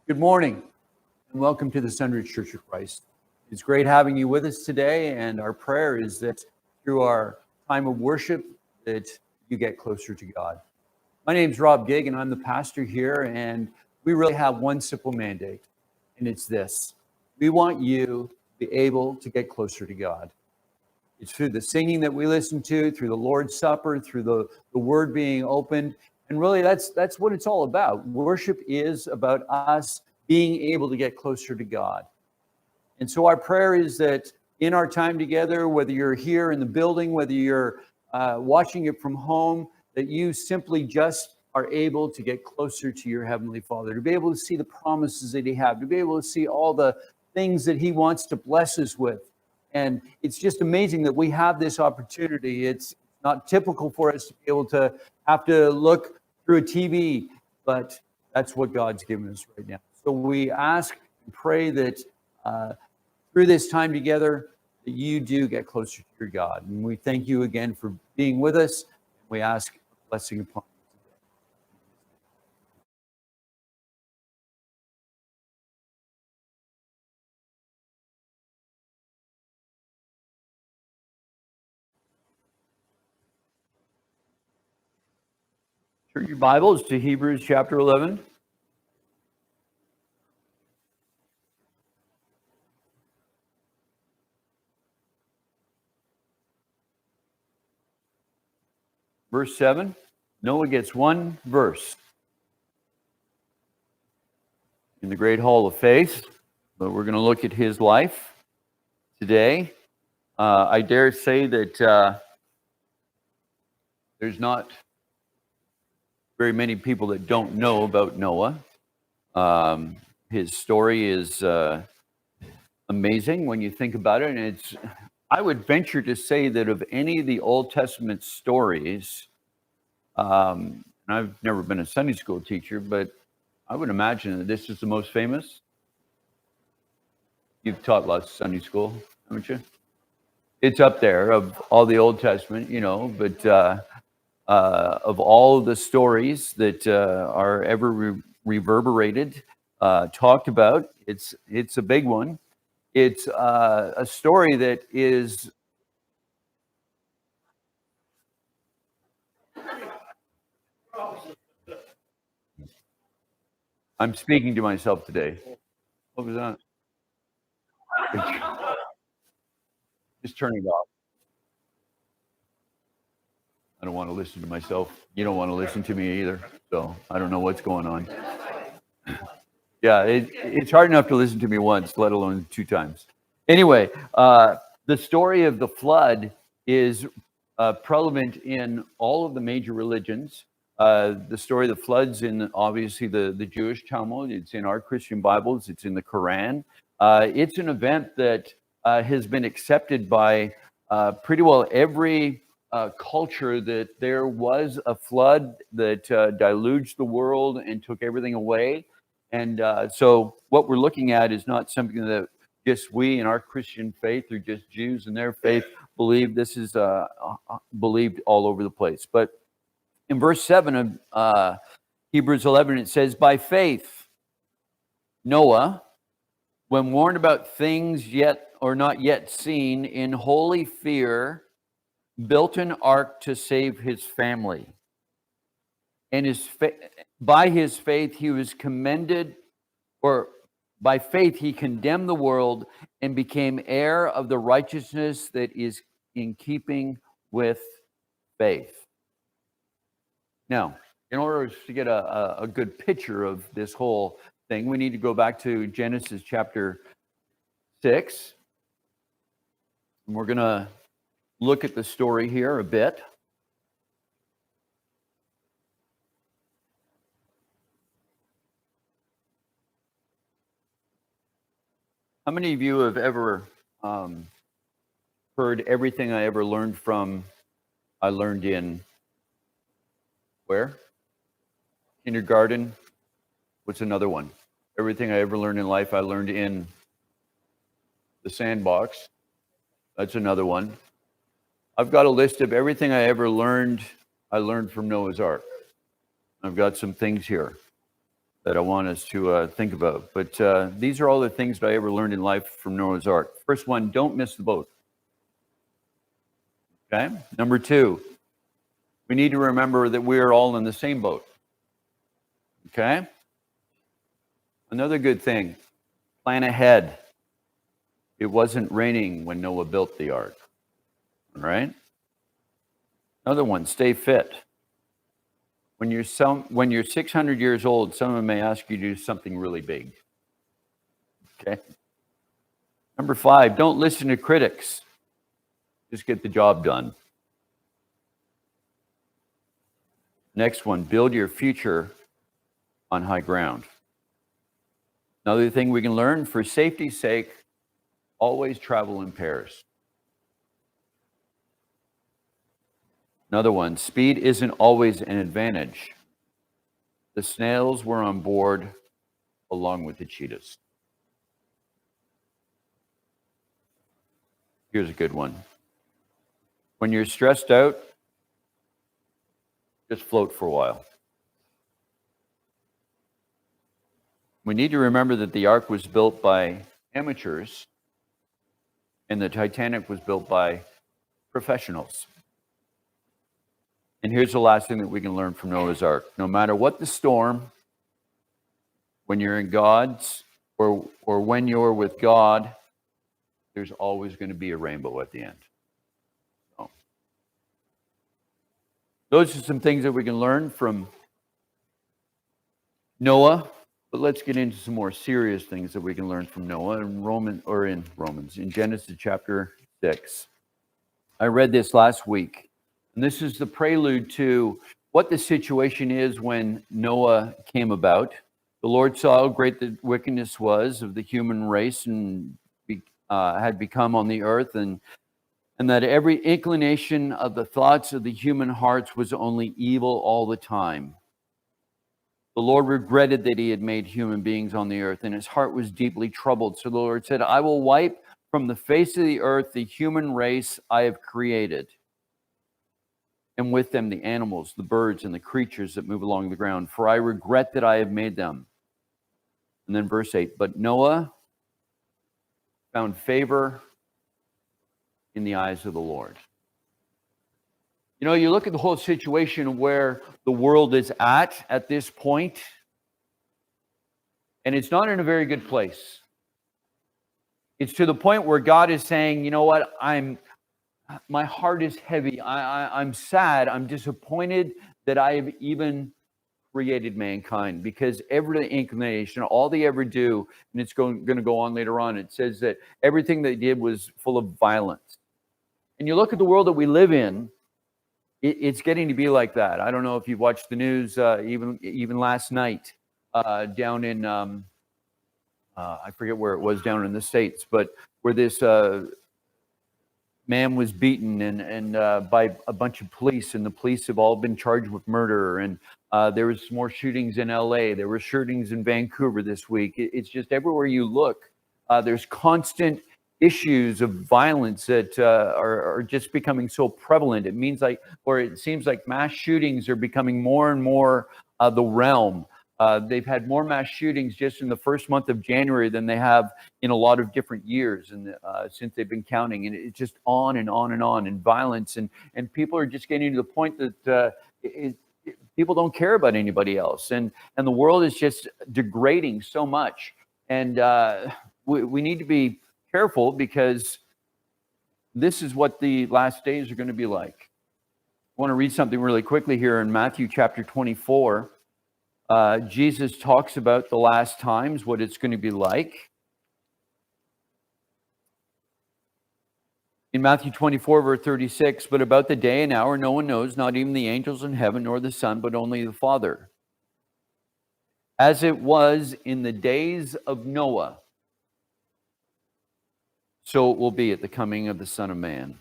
Good morning, and welcome to the Sunridge Church of Christ. It's great having you with us today, and our prayer is that through our time of worship, that you get closer to God. My name's Rob Gigg, and I'm the pastor here, and we really have one simple mandate, and it's this. We want you to be able to get closer to God. It's through the singing that we listen to, through the Lord's Supper, through the Word being opened. And really, that's what it's all about. Worship is about us being able to get closer to God. And so our prayer is that in our time together, whether you're here in the building, whether you're watching it from home, that you simply just are able to get closer to your Heavenly Father, to be able to see the promises that He has, to be able to see all the things that He wants to bless us with. And it's just amazing that we have this opportunity. It's not typical for us to be able to have to look through a TV, but that's what God's given us right now. So we ask and pray that through this time together, that you do get closer to your God. And we thank you again for being with us. We ask a blessing upon you. Turn your Bibles to Hebrews chapter 11. Verse 7. Noah gets one verse in the Great Hall of Faith, but we're going to look at his life today. I dare say that there's not very many people that don't know about Noah. His story is amazing when you think about it, and I would venture to say that of any of the Old Testament stories, and I've never been a Sunday school teacher, but I would imagine that this is the most famous. You've taught lots of Sunday school, haven't you? It's up there of all the Old Testament, but of all the stories that are ever reverberated, talked about, it's a big one. It's a story that is I'm speaking to myself today. What was that? Just turn it off. I don't want to listen to myself. You don't want to listen to me either. So I don't know what's going on. Yeah, it's hard enough to listen to me once, let alone two times. Anyway, the story of the flood is prevalent in all of the major religions. The story of the floods in obviously the Jewish Talmud. It's in our Christian Bibles. It's in the Quran. It's an event that has been accepted by pretty well every culture, that there was a flood that deluged the world and took everything away. And so what we're looking at is not something that just we in our Christian faith, or just Jews in their faith, believe. This is believed all over the place. But in verse 7 of Hebrews 11, it says, by faith, Noah, when warned about things yet or not yet seen, in holy fear, built an ark to save his family. And by his faith, he was commended, or by faith, he condemned the world and became heir of the righteousness that is in keeping with faith. Now, in order to get a good picture of this whole thing, we need to go back to Genesis chapter 6. And we're going to look at the story here a bit. How many of you have ever heard everything I ever learned I learned in where? Kindergarten. What's another one? Everything I ever learned in life, I learned in the sandbox. That's another one. I've got a list of everything I ever learned, I learned from Noah's Ark. I've got some things here. that I want us to think about. But these are all the things that I ever learned in life from Noah's Ark. First one, don't miss the boat. Okay. Number two, we need to remember that we are all in the same boat. Okay. Another good thing, plan ahead. It wasn't raining when Noah built the ark. All right. Another one, stay fit. When you're 600 years old, someone may ask you to do something really big. Okay. Number five, don't listen to critics. Just get the job done. Next one, build your future on high ground. Another thing we can learn, for safety's sake, always travel in pairs. Another one, speed isn't always an advantage. The snails were on board along with the cheetahs. Here's a good one. When you're stressed out, just float for a while. We need to remember that the ark was built by amateurs and the Titanic was built by professionals. And here's the last thing that we can learn from Noah's Ark. No matter what the storm, when you're in God's or when you're with God, there's always going to be a rainbow at the end. So, those are some things that we can learn from Noah. But let's get into some more serious things that we can learn from Noah in Genesis chapter 6. I read this last week, and this is the prelude to what the situation is when Noah came about. The Lord saw how great the wickedness was of the human race and had become on the earth, and that every inclination of the thoughts of the human hearts was only evil all the time. The Lord regretted that he had made human beings on the earth, and his heart was deeply troubled. So the Lord said, I will wipe from the face of the earth the human race I have created, and with them the animals, the birds, and the creatures that move along the ground, for I regret that I have made them. And then verse 8, but Noah found favor in the eyes of the Lord. You know, you look at the whole situation where the world is at this point, and it's not in a very good place. It's to the point where God is saying, you know what, my heart is heavy. I'm sad. I'm disappointed that I have even created mankind, because every inclination, all they ever do, and it's going to go on later on, it says that everything they did was full of violence. And you look at the world that we live in, it's getting to be like that. I don't know if you've watched the news, even last night, down in, I forget where it was, down in the States, but where this man was beaten and by a bunch of police, and the police have all been charged with murder. And there was more shootings in LA. There were shootings in Vancouver this week. It's just everywhere you look, there's constant issues of violence that are just becoming so prevalent. It seems like mass shootings are becoming more and more the realm. They've had more mass shootings just in the first month of January than they have in a lot of different years, and since they've been counting. And it's just on and on and on, and violence, and people are just getting to the point that people don't care about anybody else, and the world is just degrading so much. And we need to be careful, because this is what the last days are going to be like. I want to read something really quickly here in Matthew chapter 24. Jesus talks about the last times, what it's going to be like. In Matthew 24, verse 36, but about the day and hour no one knows, not even the angels in heaven, nor the Son, but only the Father. As it was in the days of Noah, so it will be at the coming of the Son of Man.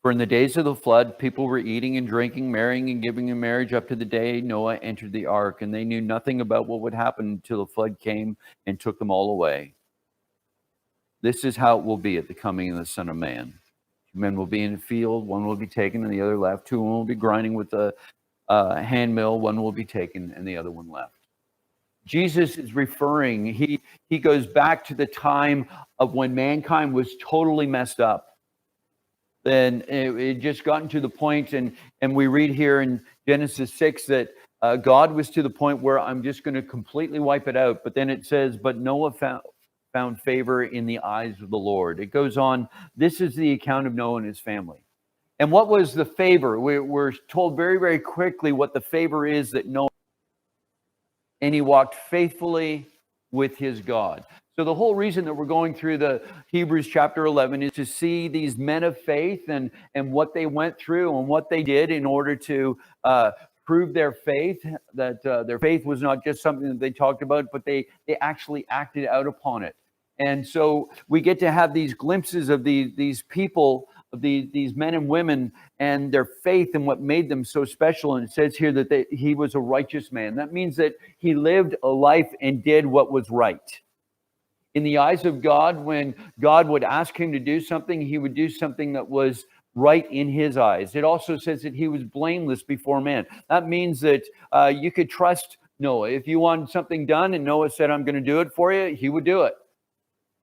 For in the days of the flood, people were eating and drinking, marrying and giving in marriage up to the day Noah entered the ark, and they knew nothing about what would happen until the flood came and took them all away. This is how it will be at the coming of the Son of Man. Two men will be in the field, one will be taken and the other left. Two will be grinding with a hand mill, one will be taken and the other one left. Jesus is referring, he goes back to the time of when mankind was totally messed up. Then it just gotten to the point, and we read here in Genesis 6 that God was to the point where I'm just going to completely wipe it out. But then it says, but Noah found favor in the eyes of the Lord. It goes on, this is the account of Noah and his family. And what was the favor? We're told very, very quickly what the favor is that Noah, and he walked faithfully with his God. So the whole reason that we're going through the Hebrews chapter 11 is to see these men of faith and what they went through and what they did in order to prove their faith, that their faith was not just something that they talked about, but they actually acted out upon it. And so we get to have these glimpses of these people, of these men and women, and their faith and what made them so special. And it says here that he was a righteous man. That means that he lived a life and did what was right. In the eyes of God, when God would ask him to do something, he would do something that was right in his eyes. It also says that he was blameless before man. That means that you could trust Noah. If you wanted something done and Noah said, I'm going to do it for you, he would do it.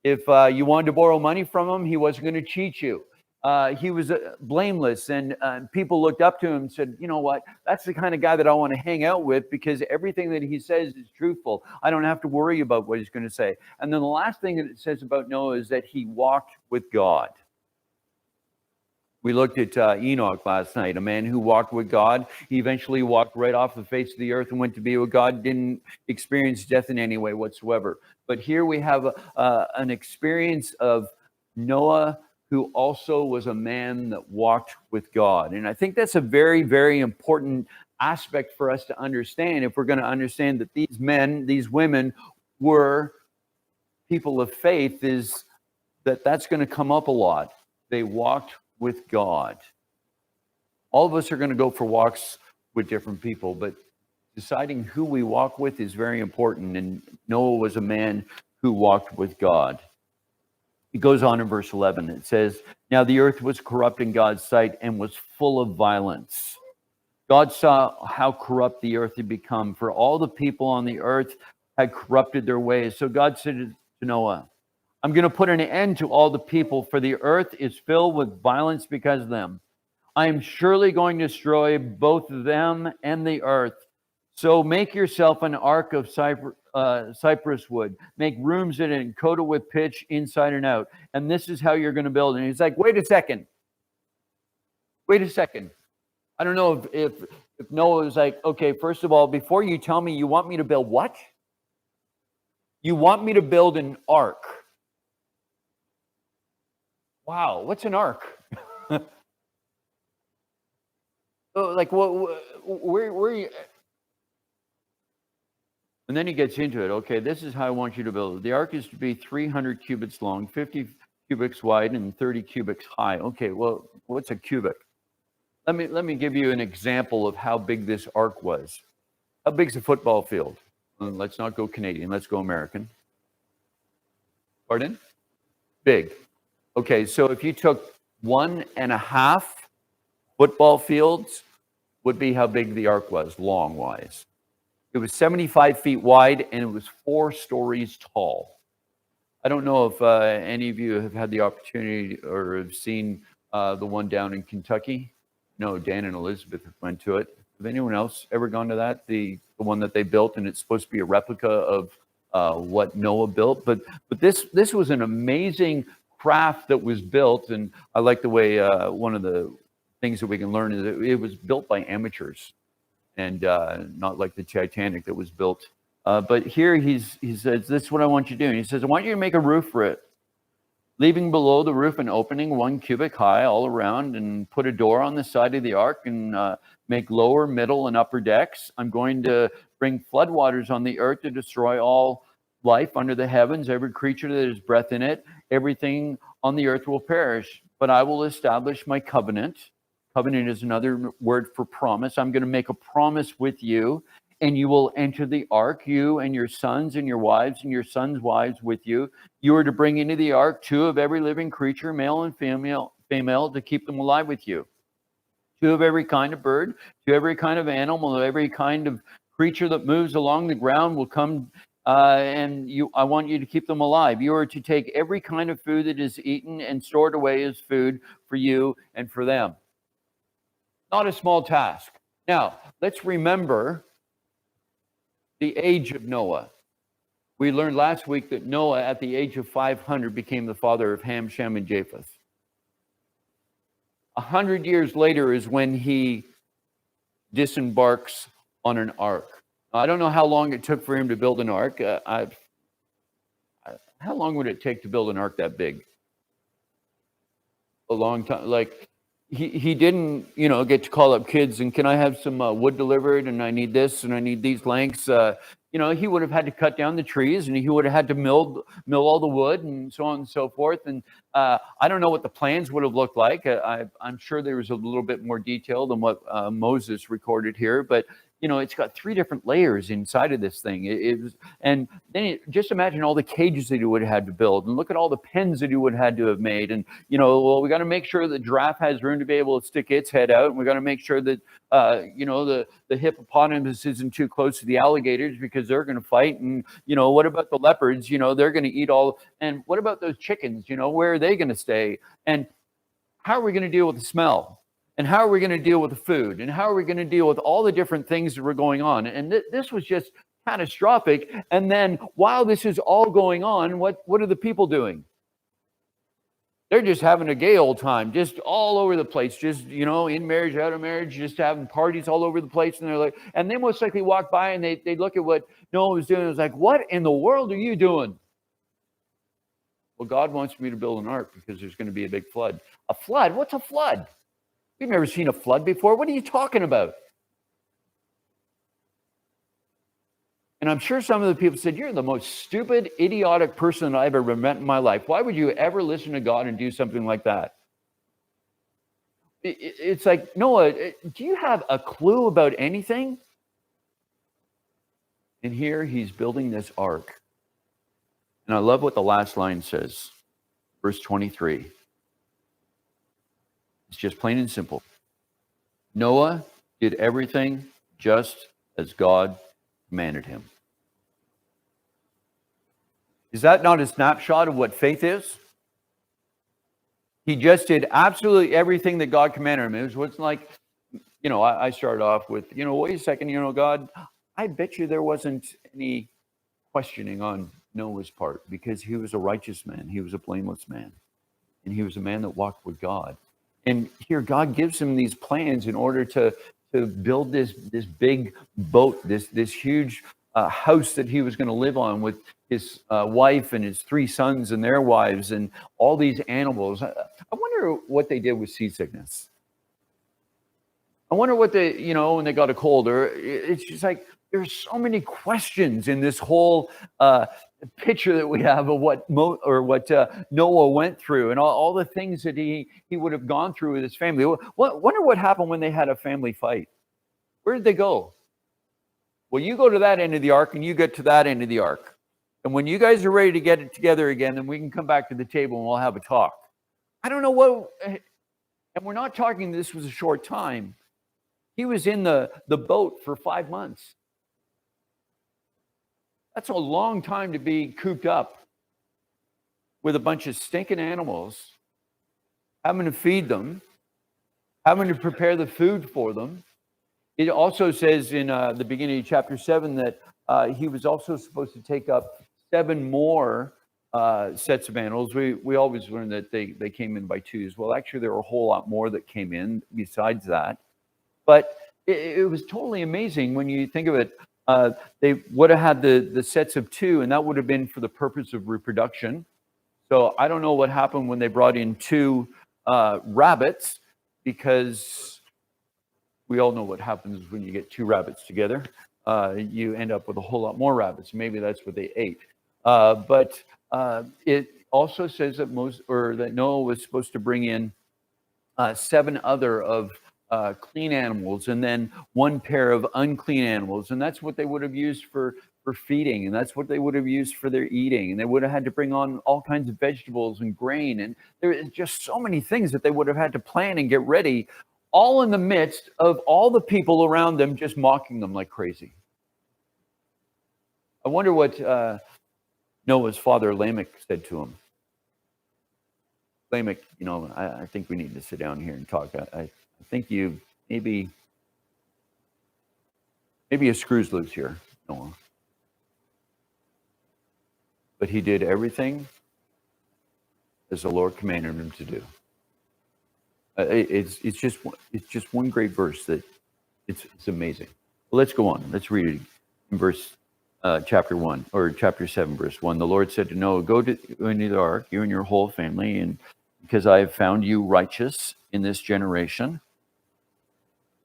If you wanted to borrow money from him, he wasn't going to cheat you. He was blameless, and people looked up to him and said, you know what, that's the kind of guy that I want to hang out with, because everything that he says is truthful. I don't have to worry about what he's going to say. And then the last thing that it says about Noah is that he walked with God. We looked at Enoch last night, a man who walked with God. He eventually walked right off the face of the earth and went to be with God, didn't experience death in any way whatsoever. But here we have an experience of Noah, who also was a man that walked with God. And I think that's a very, very important aspect for us to understand if we're going to understand that these men, these women were people of faith, is that's going to come up a lot. They walked with God. All of us are going to go for walks with different people, but deciding who we walk with is very important. And Noah was a man who walked with God. It goes on in verse 11. It says, now the earth was corrupt in God's sight and was full of violence. God saw how corrupt the earth had become, for all the people on the earth had corrupted their ways. So God said to Noah, I'm going to put an end to all the people, for the earth is filled with violence because of them. I am surely going to destroy both them and the earth. So make yourself an ark of cypress wood. Make rooms in it and coat it with pitch inside and out. And this is how you're going to build it. And he's like, wait a second. I don't know if Noah was like, okay, first of all, before you tell me, you want me to build what? You want me to build an ark. Wow, what's an ark? Like, where you... And then he gets into it. Okay, this is how I want you to build it. The ark is to be 300 cubits long, 50 cubits wide, and 30 cubits high. Okay, well, what's a cubit? Let me give you an example of how big this ark was. How big's a football field? Let's not go Canadian. Let's go American. Pardon? Big. Okay, so if you took 1.5 football fields, would be how big the ark was, long-wise. It was 75 feet wide, and it was 4 stories tall. I don't know if any of you have had the opportunity or have seen the one down in Kentucky. No, Dan and Elizabeth went to it. Have anyone else ever gone to that? The one that they built, and it's supposed to be a replica of what Noah built. But this was an amazing craft that was built, and I like the way one of the things that we can learn is that it was built by amateurs, and not like the Titanic that was built. But here he says, this is what I want you to do. And he says, I want you to make a roof for it, leaving below the roof an opening 1 cubit high all around, and put a door on the side of the ark, and make lower, middle, and upper decks. I'm going to bring floodwaters on the earth to destroy all life under the heavens, every creature that has breath in it. Everything on the earth will perish, but I will establish my covenant. Covenant is another word for promise. I'm going to make a promise with you, and you will enter the ark, you and your sons and your wives and your sons' wives with you. You are to bring into the ark 2 of every living creature, male and female, to keep them alive with you. 2 of every kind of bird, 2 of every kind of animal, every kind of creature that moves along the ground will come, I want you to keep them alive. You are to take every kind of food that is eaten and stored away as food for you and for them. Not a small task. Now, let's remember the age of Noah. We learned last week that Noah, at the age of 500, became the father of Ham, Shem, and Japheth. 100 years later is when he disembarks on an ark. I don't know how long it took for him to build an ark. How long would it take to build an ark that big? A long time. Like, he didn't, get to call up kids and, can I have some wood delivered, and I need this and I need these lengths. He would have had to cut down the trees, and he would have had to mill all the wood and so on and so forth. And I don't know what the plans would have looked like. I'm sure there was a little bit more detail than what Moses recorded here, but it's got 3 different layers inside of this thing. And then just imagine all the cages that he would have had to build, and look at all the pens that he would have had to have made. And, we got to make sure the giraffe has room to be able to stick its head out. And we got to make sure that, the hippopotamus isn't too close to the alligators, because they're going to fight. And, what about the leopards? They're going to eat all. And what about those chickens? Where are they going to stay? And how are we going to deal with the smell? And how are we going to deal with the food? And how are we going to deal with all the different things that were going on? And this was just catastrophic. And then while this is all going on, what are the people doing? They're just having a gay old time, just all over the place, just, in marriage, out of marriage, just having parties all over the place. And they're like, and they most likely walk by and they look at what Noah was doing. It was like, what in the world are you doing? Well, God wants me to build an ark because there's going to be a big flood. A flood? What's a flood? We've never seen a flood before. What are you talking about? And I'm sure some of the people said, you're the most stupid, idiotic person I've ever met in my life. Why would you ever listen to God and do something like that? It's like, Noah, do you have a clue about anything? And here he's building this ark. And I love what the last line says, verse 23. It's just plain and simple. Noah did everything just as God commanded him. Is that not a snapshot of what faith is? He just did absolutely everything that God commanded him. It was what's like, I started off with, wait a second, God, I bet you there wasn't any questioning on Noah's part, because he was a righteous man. He was a blameless man. And he was a man that walked with God. And here God gives him these plans in order to build this big boat, this huge house that he was going to live on with his wife and his 3 sons and their wives and all these animals. I wonder what they did with seasickness. I wonder what they, when they got a cold, or it's just like, there's so many questions in this whole picture that we have of what Noah went through, and all the things that he would have gone through with his family. Wonder what happened when they had a family fight. Where did they go? Well, you go to that end of the ark, and you get to that end of the ark. And when you guys are ready to get it together again, then we can come back to the table and we'll have a talk. I don't know what, and we're not talking this was a short time. He was in the boat for 5 months. That's a long time to be cooped up with a bunch of stinking animals, having to feed them, having to prepare the food for them. It also says in the beginning of chapter 7 that he was also supposed to take up 7 more sets of animals. We always learn that they came in by twos. Well, actually, there were a whole lot more that came in besides that. But it was totally amazing when you think of it. They would have had the sets of 2, and that would have been for the purpose of reproduction. So I don't know what happened when they brought in 2 rabbits, because we all know what happens when you get 2 rabbits together. You end up with a whole lot more rabbits. Maybe that's what they ate. But it also says that that Noah was supposed to bring in 7 other of clean animals, and then 1 pair of unclean animals, and that's what they would have used for feeding, and that's what they would have used for their eating, and they would have had to bring on all kinds of vegetables and grain, and there is just so many things that they would have had to plan and get ready, all in the midst of all the people around them just mocking them like crazy. I wonder what Noah's father Lamech said to him. Lamech, I think we need to sit down here and talk. I think you maybe a screw's loose here, Noah. But he did everything as the Lord commanded him to do. It's just one great verse that it's amazing. Well, let's go on. Let's read it in verse chapter 1 or chapter 7, verse 1. The Lord said to Noah, "Go into the ark, you and your whole family, and because I have found you righteous in this generation.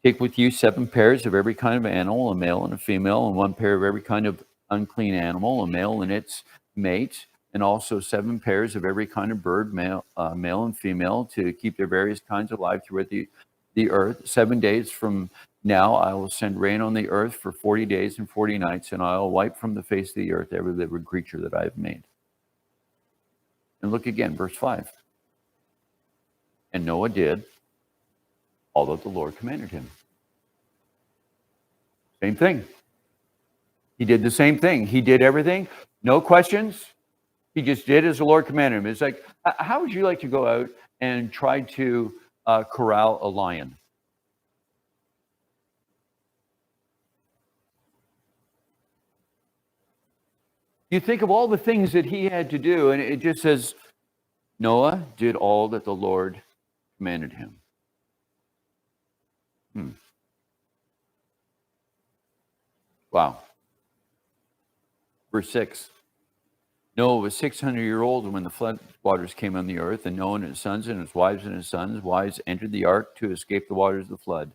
Take with you 7 pairs of every kind of animal, a male and a female, and 1 pair of every kind of unclean animal, a male and its mate, and also 7 pairs of every kind of bird, male and female, to keep their various kinds alive throughout the earth. 7 days from now I will send rain on the earth for 40 days and 40 nights, and I will wipe from the face of the earth every living creature that I have made." And look again, verse 5. And Noah did all that the Lord commanded him. Same thing. He did the same thing. He did everything. No questions. He just did as the Lord commanded him. It's like, how would you like to go out and try to corral a lion? You think of all the things that he had to do, and it just says, Noah did all that the Lord commanded him. Wow. Verse 6. Noah was 600-year-old when the flood waters came on the earth, and Noah and his sons and his sons' wives entered the ark to escape the waters of the flood.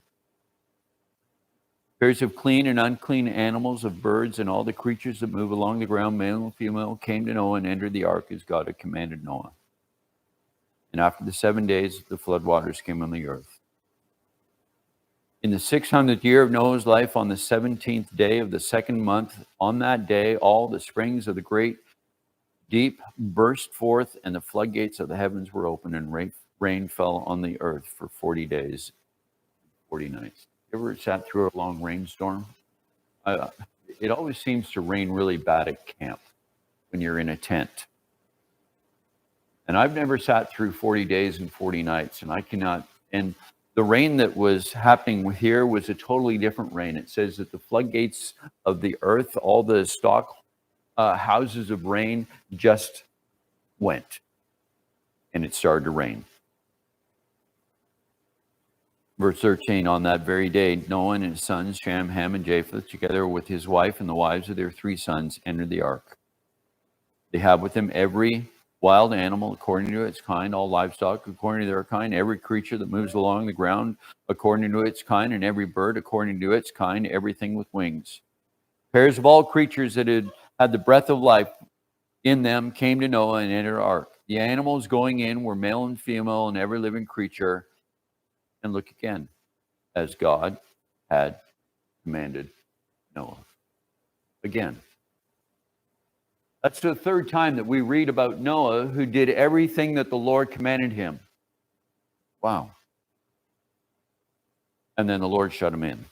Pairs of clean and unclean animals, of birds, and all the creatures that move along the ground, male and female, came to Noah and entered the ark as God had commanded Noah. And after the 7 days, the flood waters came on the earth. In the 600th year of Noah's life, on the 17th day of the 2nd month, on that day, all the springs of the great deep burst forth, and the floodgates of the heavens were opened, and rain fell on the earth for 40 days, 40 nights. You ever sat through a long rainstorm? It always seems to rain really bad at camp when you're in a tent. And I've never sat through 40 days and 40 nights, and I cannot. And the rain that was happening here was a totally different rain. It says that the floodgates of the earth, all the stock houses of rain just went, and it started to rain. Verse 13, on that very day, Noah and his sons, Shem, Ham, and Japheth, together with his wife and the wives of their 3 sons, entered the ark. They had with them every wild animal according to its kind, all livestock according to their kind, every creature that moves along the ground according to its kind, and every bird according to its kind, everything with wings. Pairs of all creatures that had the breath of life in them came to Noah and entered the ark. The animals going in were male and female, and every living creature. And look again, as God had commanded Noah. Again. That's the 3rd time that we read about Noah, who did everything that the Lord commanded him. Wow. And then the Lord shut him in.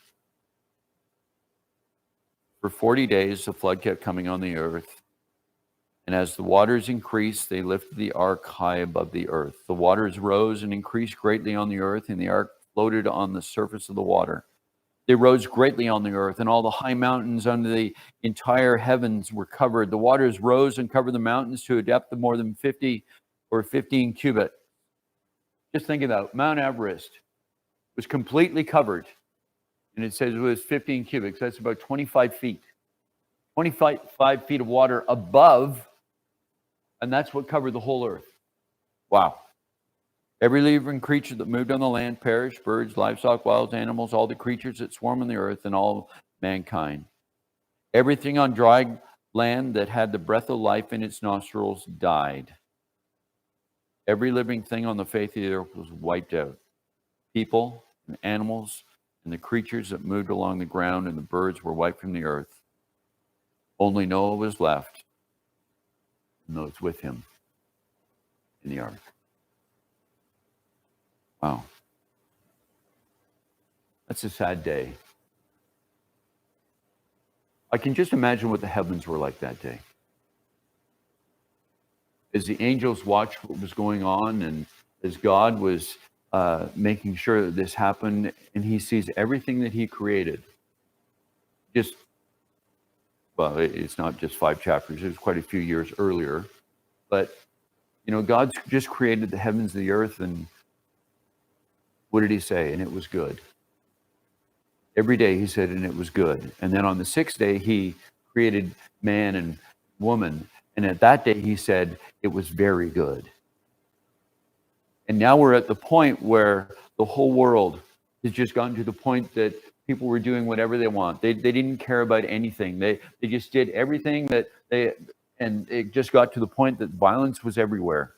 For 40 days, the flood kept coming on the earth. And as the waters increased, they lifted the ark high above the earth. The waters rose and increased greatly on the earth, and the ark floated on the surface of the water. They rose greatly on the earth, and all the high mountains under the entire heavens were covered. The waters rose and covered the mountains to a depth of more than 50 or 15 cubits. Just think of that. Mount Everest was completely covered, and it says it was 15 cubics. That's about 25 feet. 25 feet of water above, and that's what covered the whole earth. Wow. Every living creature that moved on the land perished, birds, livestock, wild animals, all the creatures that swarm on the earth, and all mankind. Everything on dry land that had the breath of life in its nostrils died. Every living thing on the face of the earth was wiped out. People and animals and the creatures that moved along the ground and the birds were wiped from the earth. Only Noah was left, and those with him in the ark. Wow. That's a sad day. I can just imagine what the heavens were like that day. As the angels watched what was going on, and as God was making sure that this happened, and he sees everything that he created. Just, well, it's not just 5 chapters, it was quite a few years earlier. But, you know, God's just created the heavens, the earth, and what did he say? And it was good. Every day he said, and it was good. And then on the 6th day, he created man and woman. And at that day, he said, it was very good. And now we're at the point where the whole world has just gotten to the point that people were doing whatever they want. They didn't care about anything. They just did everything that they, and it just got to the point that violence was everywhere.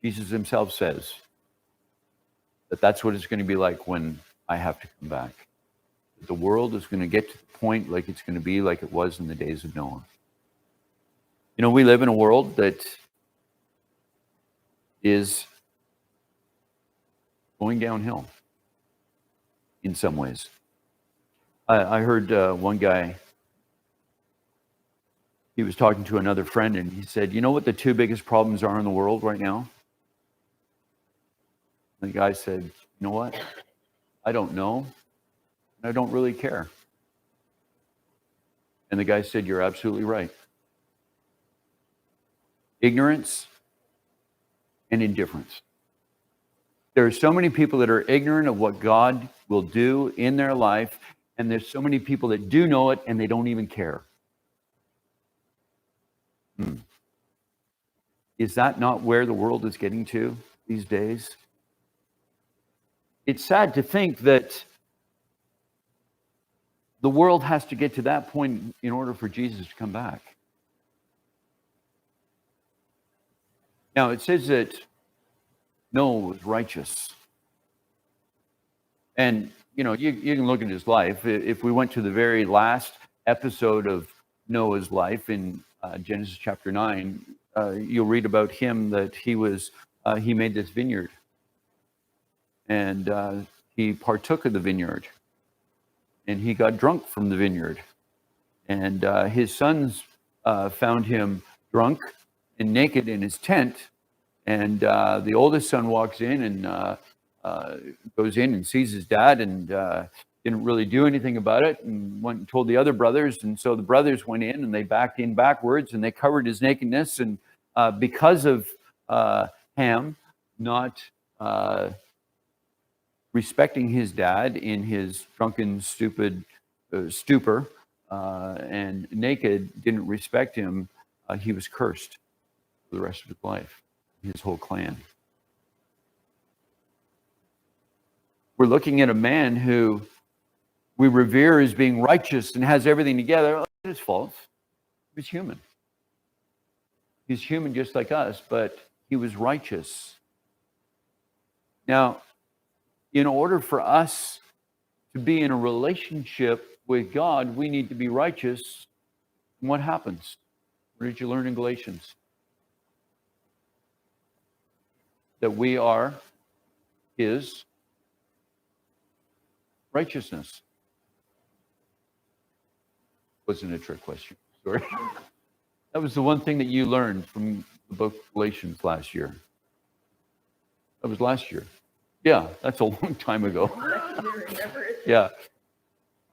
Jesus himself says that that's what it's going to be like when I have to come back. The world is going to get to the point like it's going to be like it was in the days of Noah. You know, we live in a world that is going downhill in some ways. I heard one guy, he was talking to another friend, and he said, you know what the 2 biggest problems are in the world right now? And the guy said, you know what? I don't know. I don't really care. And the guy said, you're absolutely right. Ignorance and indifference. There are so many people that are ignorant of what God will do in their life, and there's so many people that do know it and they don't even care. Is that not where the world is getting to these days? It's sad to think that the world has to get to that point in order for Jesus to come back. Now, it says that Noah was righteous. And, you know, you can look at his life. If we went to the very last episode of Noah's life in Genesis chapter 9, you'll read about him that he made this vineyard. And he partook of the vineyard. And he got drunk from the vineyard. And his sons found him drunk and naked in his tent. And the oldest son walks in and goes in and sees his dad, and didn't really do anything about it, and went and told the other brothers. And so the brothers went in and they backed in backwards and they covered his nakedness. And because of Ham not respecting his dad in his drunken, stupid stupor, and naked, didn't respect him, he was cursed for the rest of his life, his whole clan. We're looking at a man who we revere as being righteous and has everything together. It's his fault. He was human. He's human just like us, but he was righteous. Now, in order for us to be in a relationship with God, we need to be righteous. And what happens? What did you learn in Galatians? That we are his righteousness. Wasn't a trick question. Sorry. That was the one thing that you learned from the book Galatians last year. That was last year. Yeah, that's a long time ago. Yeah.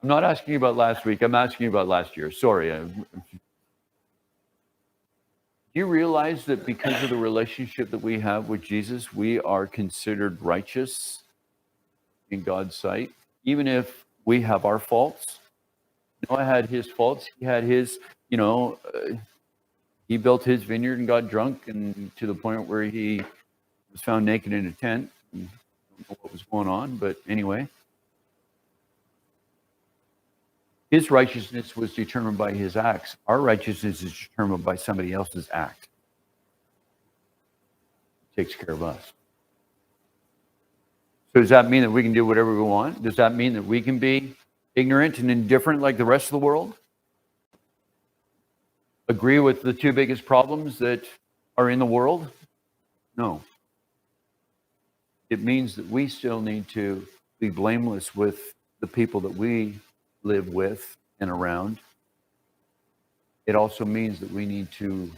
I'm not asking you about last week. I'm asking you about last year. Sorry. Do you realize that because of the relationship that we have with Jesus, we are considered righteous in God's sight, even if we have our faults? Noah had his faults. He had his, he built his vineyard and got drunk, and to the point where he was found naked in a tent. I don't know what was going on, but anyway. His righteousness was determined by his acts. Our righteousness is determined by somebody else's act. It takes care of us. So does that mean that we can do whatever we want? Does that mean that we can be ignorant and indifferent like the rest of the world? Agree with the 2 biggest problems that are in the world? No. It means that we still need to be blameless with the people that we live with and around, it also means that we need to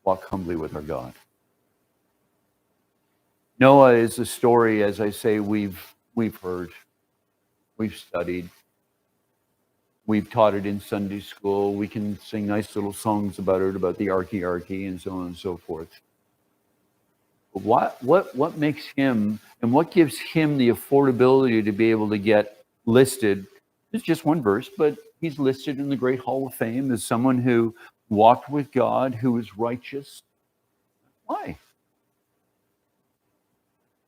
walk humbly with our God. Noah is a story, as I say, we've heard, we've studied, we've taught it in Sunday school. We can sing nice little songs about it, about the arky, and so on and so forth. But what makes him, and what gives him the affordability to be able to get listed? It's just one verse, but he's listed in the Great Hall of Fame as someone who walked with God, who was righteous. Why?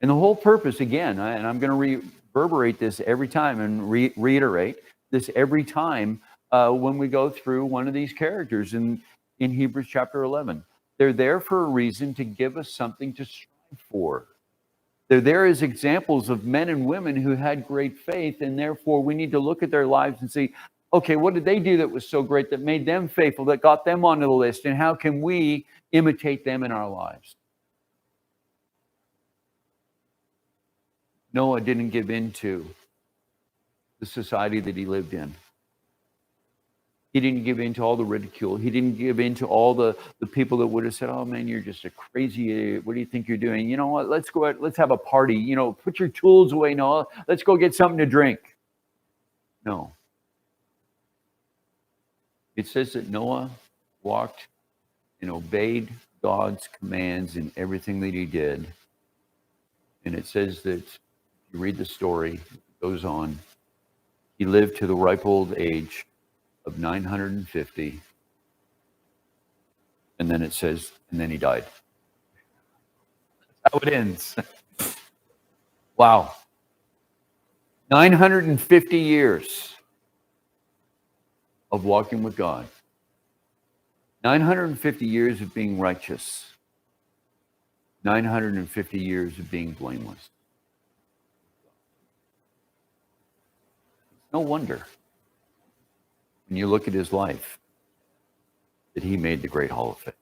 And the whole purpose, again, and I'm going to reverberate this every time and reiterate this every time when we go through one of these characters in Hebrews chapter 11. They're there for a reason, to give us something to strive for. They're there as examples of men and women who had great faith, and therefore we need to look at their lives and see, okay, what did they do that was so great, that made them faithful, that got them onto the list, and how can we imitate them in our lives? Noah didn't give in to the society that he lived in. He didn't give in to all the ridicule. He didn't give in to all the people that would have said, oh man, you're just a crazy, what do you think you're doing? You know what, let's go out, let's have a party. You know, put your tools away, Noah. Let's go get something to drink. No. It says that Noah walked and obeyed God's commands in everything that he did. And it says that, you read the story, it goes on, he lived to the ripe old age of 950. And then it says, and then he died. That's how it ends. Wow. 950 years of walking with God. 950 years of being righteous. 950 years of being blameless. No wonder, when you look at his life, that he made the Great Hall of Fame.